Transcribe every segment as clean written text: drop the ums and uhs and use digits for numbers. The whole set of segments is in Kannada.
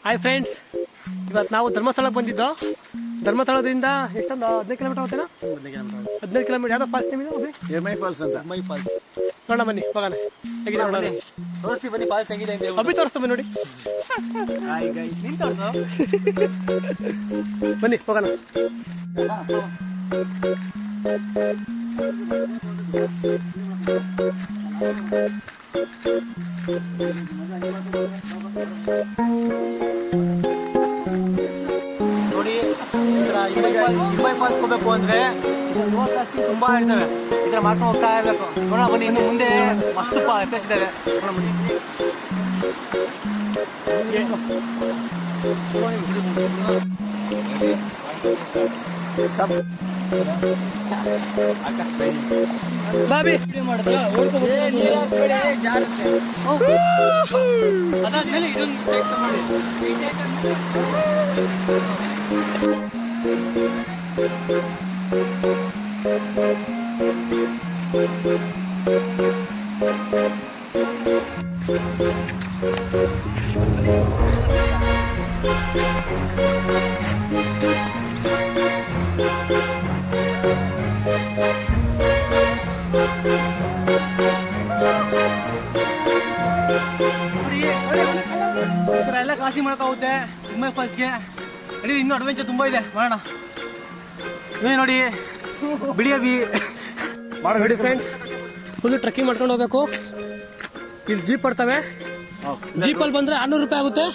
ಹಾಯ್ ಫ್ರೆಂಡ್ಸ್, ಇವತ್ತು ನಾವು ಧರ್ಮಸ್ಥಳಕ್ಕೆ ಬಂದಿದ್ದು. ಧರ್ಮಸ್ಥಳದಿಂದ ಎಷ್ಟೊಂದು 15 ಕಿಲೋಮೀಟರ್ ಹೋಗ್ತೇನಾ? 15 ಕಿಲೋಮೀಟರ್. ಯಾವ್ದೋ ಫಾಲ್ಸ್ ನೇಮ್ ಇದು? ಎಮೈ ಫಾಲ್ಸ್ ಅಂತ. ಮೈ ಫಾಲ್ಸ್ ನೋಡೋಣ ಬನ್ನಿ, ಹೋಗೋಣ. ಹೇಗಿದೆ ನೋಡೋಣ, ತೋರಿಸ್ತೀವಿ ಬನ್ನಿ ಫಾಲ್ಸ್ ಹೇಗಿದೆ ಅಂತ. ಅಭಿ ತೋರಿಸ್ತಾ ಬನ್ನಿ, ನೋಡಿ. ಹಾಯ್ ಗೈಸ್, ನೀನ್ ತೋರಿಸು. ಬನ್ನಿ ಹೋಗೋಣ. ನೋಡಿ, ಇಮೈ ಫಾಲ್ಸ್ ಹೋಗ್ಬೇಕು ಅಂದ್ರೆ ತುಂಬಾ ಇರ್ತವೆ. ಇದ್ರ ಮಾಡ್ಕೊಂಡು ಹೋಗ್ತಾ ಇರ್ಬೇಕು. ನೋಡೋಣ ಬನ್ನಿ, ಇನ್ನು ಮುಂದೆ ಮಸ್ತ್ ಪ್ಲೇಸ್ ಇದಾವೆ. ನೋಡೋಣ ಬನ್ನಿ. ಬಾಬಿ ಅದಾದ್ಮೇಲೆ ಇದೊಂದು ಮಾಡಿ. ಎಲ್ಲ ಕ್ರಾಸಿಂಗ್ ಮಾಡೋಕ್ಕಾಗುತ್ತೆ ಇಮೈ ಫಾಲ್ಸ್ಗೆ. ನಡಿ, ಇನ್ನೂ ಅಡ್ವೆಂಚರ್ ತುಂಬಾ ಇದೆ, ಮಾಡೋಣ. ನೀವೇ ನೋಡಿ, ಬಿಡಿಯಬಿ ನೋಡಿ ಫ್ರೆಂಡ್ಸ್, ಫುಲ್ ಟ್ರೆಕ್ಕಿಂಗ್ ಮಾಡ್ಕೊಂಡು ಹೋಗ್ಬೇಕು. ಇಲ್ಲಿ ಜೀಪ್ ಬರ್ತವೆ. ಜೀಪಲ್ಲಿ ಬಂದ್ರೆ 600 ರೂಪಾಯಿ ಆಗುತ್ತೆ.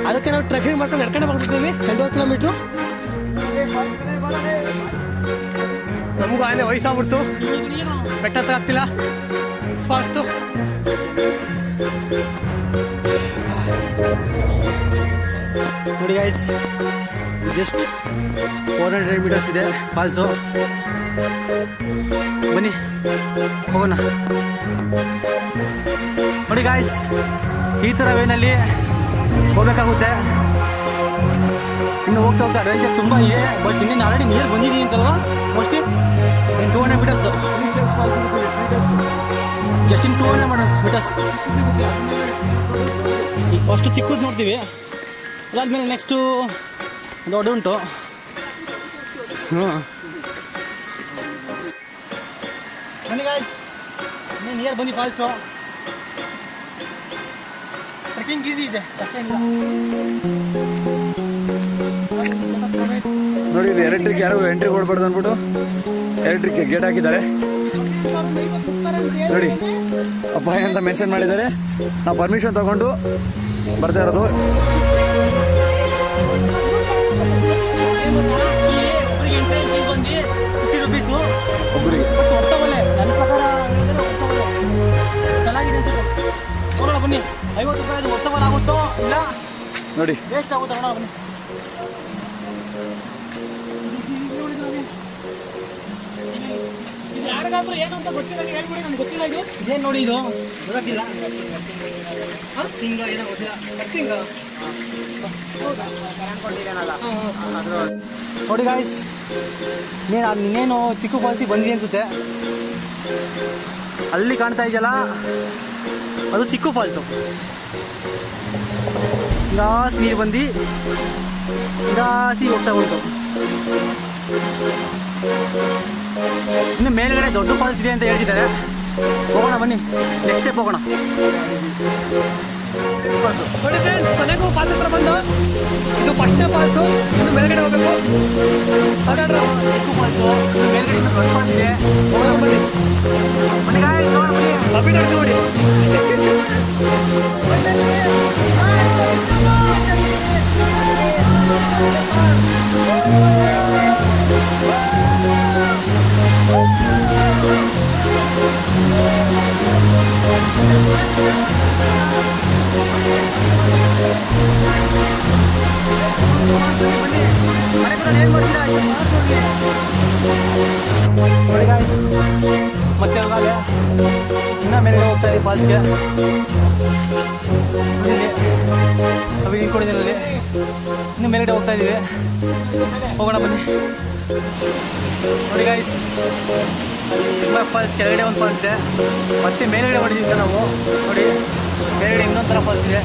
ಅದಕ್ಕೆ ನಾವು ಟ್ರೆಕ್ಕಿಂಗ್ ಮಾಡ್ಕೊಂಡು ನಡ್ಕೊಂಡೆ ಬರ್ತಿದ್ದೀವಿ 2 ಕಿಲೋಮೀಟ್ರು. ನಮಗೂ ಆನೆ ವಯಸ್ಸಾಗ್ಬಿಡ್ತು, ಬೆಟ್ಟ ಹತ್ರ ಆಗ್ತಿಲ್ಲ ಫಾಸ್ಟು. ನೋಡಿ ಗೈಸ್, ಜಸ್ಟ್ 400 ಮೀಟರ್ಸ್ ಇದೆ ಫಾಲ್ಸು. ಬನ್ನಿ ಹೋಗೋಣ. ನೋಡಿ ಗಾಯ್ಸ್, ಈ ಥರ ವೇನಲ್ಲಿ ಹೋಗ್ಬೇಕಾಗುತ್ತೆ. ಇನ್ನು ಹೋಗ್ತಾ ಹೋಗ್ತಾ ಅಡ್ವೆಂಚರ್ ತುಂಬ ಇದೆ. ಬಟ್ ಇನ್ನೇನು ಆಲ್ರೆಡಿ ನಿಯರ್ ಬಂದಿದ್ದೀನಿ ಅಂತಲ್ವಾ, mostly 200 metres, just in 200 metres. ಈಗ ಫಸ್ಟು ಚಿಕ್ಕದು ನೋಡ್ತೀವಿ, ಅದಾದ್ಮೇಲೆ ನೆಕ್ಸ್ಟು ದೊಡ್ಡ ಉಂಟು. ಬನ್ನಿ ಗಾಯ್ಸ್, ನೀವು ನಿಯರ್ ಬನ್ನಿ ಫಾಲ್ಸು. ಟ್ರೆಕ್ಕಿಂಗ್ ಈಸಿ ಇದೆ, ನೋಡಿ. ಇದು ಎಲೆಕ್ಟ್ರಿಕ್ ಯಾರು ಎಂಟ್ರಿ ಕೊಡ್ಬಾರ್ದು ಅಂದ್ಬಿಟ್ಟು ಎಲೆಕ್ಟ್ರಿಕ್ ಗೇಟ್ ಹಾಕಿದ್ದಾರೆ ನೋಡಿ. ಅಪಾಯ ಅಂತ ಮೆನ್ಷನ್ ಮಾಡಿದ್ದಾರೆ. ನಾವು ಪರ್ಮಿಷನ್ ತಗೊಂಡು ಬರ್ತಾ ಇರೋದು. ಒಬ್ಬರಿಗೆ ಬನ್ನಿ. 50 ರೂಪಾಯಿ ಹೊರ್ತವಲ್ಲ ಆಗುತ್ತೋ ಇಲ್ಲ ನೋಡಿ, ವೇಸ್ಟ್ ಆಗುತ್ತೋ ನೋಡೋಣ ಬನ್ನಿ. ಯಾರಿಗಾದ್ರೂ ಏನು ಅಂತ ಗೊತ್ತಿಲ್ಲ, ಹೇಳ್ಬಿಡಿ, ನಮ್ಗೆ ಗೊತ್ತಿಲ್ಲ. ಇದೇನು ನೋಡಿ, ಇದು ಗೊತ್ತಿಲ್ಲ. ಏನೋ ಗೊತ್ತಿಲ್ಲ. ನೋಡಿ ಗಾಯ್ಸ್, ಇನ್ನೇನು ಚಿಕ್ಕ ಫಾಲ್ಸಿಗೆ ಬಂದಿದೆ ಅನ್ಸುತ್ತೆ. ಅಲ್ಲಿ ಕಾಣ್ತಾ ಇದೆಯಲ್ಲ, ಅದು ಚಿಕ್ಕ ಫಾಲ್ಸು. ಗಾಸ್ ನೀರು ಬಂದು ಗಾಸಿ ಹೋಗ್ತಾ ಉಂಟು. ಇನ್ನು ಮೇಲ್ಗಡೆ ದೊಡ್ಡ ಫಾಲ್ಸ್ ಇದೆ ಅಂತ ಹೇಳ್ತಿದ್ದಾರೆ. ಹೋಗೋಣ ಬನ್ನಿ, ನೆಕ್ಸ್ಟ್ ಸ್ಟೆಪ್ ಹೋಗೋಣ. ನೋಡಿ ಫ್ರೆಂಡ್ಸ್, ಕೊನೆಗೂ ಫಾಲ್ಸ್ ಹತ್ರ ಬಂದು, ಇದು ಫಸ್ಟ್ ಫಾಲ್ಸು. ಇನ್ನು ಮೇಲ್ಗಡೆ ಹೋಗ್ಬೇಕು. ಹಾಗಾದ್ರೆ ಚಿಕ್ಕ ಫಾಲ್ಸು, ಮೇಲ್ಗಡೆ ಇನ್ನೂ ದೊಡ್ಡ ಫಾಲ್ಸ್ ಇದೆ. ಹೋಗೋಣ ಬನ್ನಿ. ಬನ್ನಿ ಗಾಯ್ಸ್, ಹೋಗೋಣ ಬನ್ನಿ. ಅಭಿ ನೋಡಿ. ಮತ್ತೆ ಹೋಗಾಲೆ ಇನ್ನ ಮೇಲೆ ಹೋಗ್ತಾ ಇದ್ದೀವಿ ಫಾಲ್ಸ್ಗೆ. ಅవి ನಿಂತ್ಕೊಂಡಿದ್ದೀನಲ್ಲಿ ಇನ್ನು ಮೇಲ್ಗಡೆ ಹೋಗ್ತಾ ಇದ್ದೀವಿ. ಹೋಗೋಣ ಬನ್ನಿ. ನೋಡಿ ಗೈಸ್, ತುಂಬ ಫಾಲ್ಸ್ ಕೆಳಗಡೆ ಒಂದು ಫಾಲ್ಸ್ ಇದೆ, ಮತ್ತೆ ಮೇಲ್ಗಡೆ ಹೊಡೆದಿದ್ದೆ ನಾವು. ನೋಡಿ ಮೇಲ್ಗಡೆ ಇನ್ನೊಂದು ಥರ ಫಾಲ್ಸ್ ಇದೆ.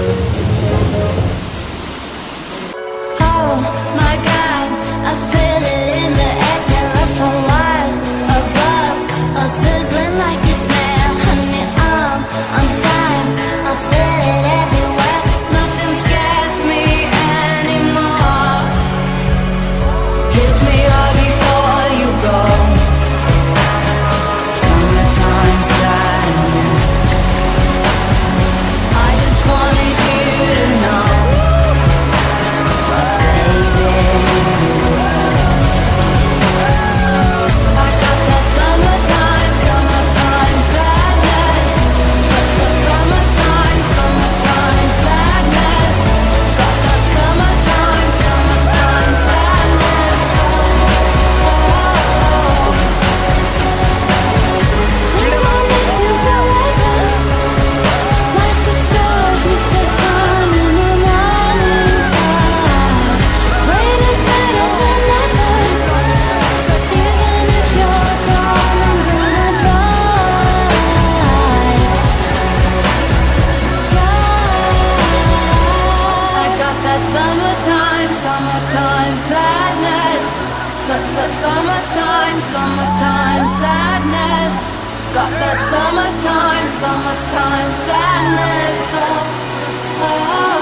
summertime, summertime sadness. Summertime, summertime sadness. Got that summertime, summertime sadness. Oh, oh.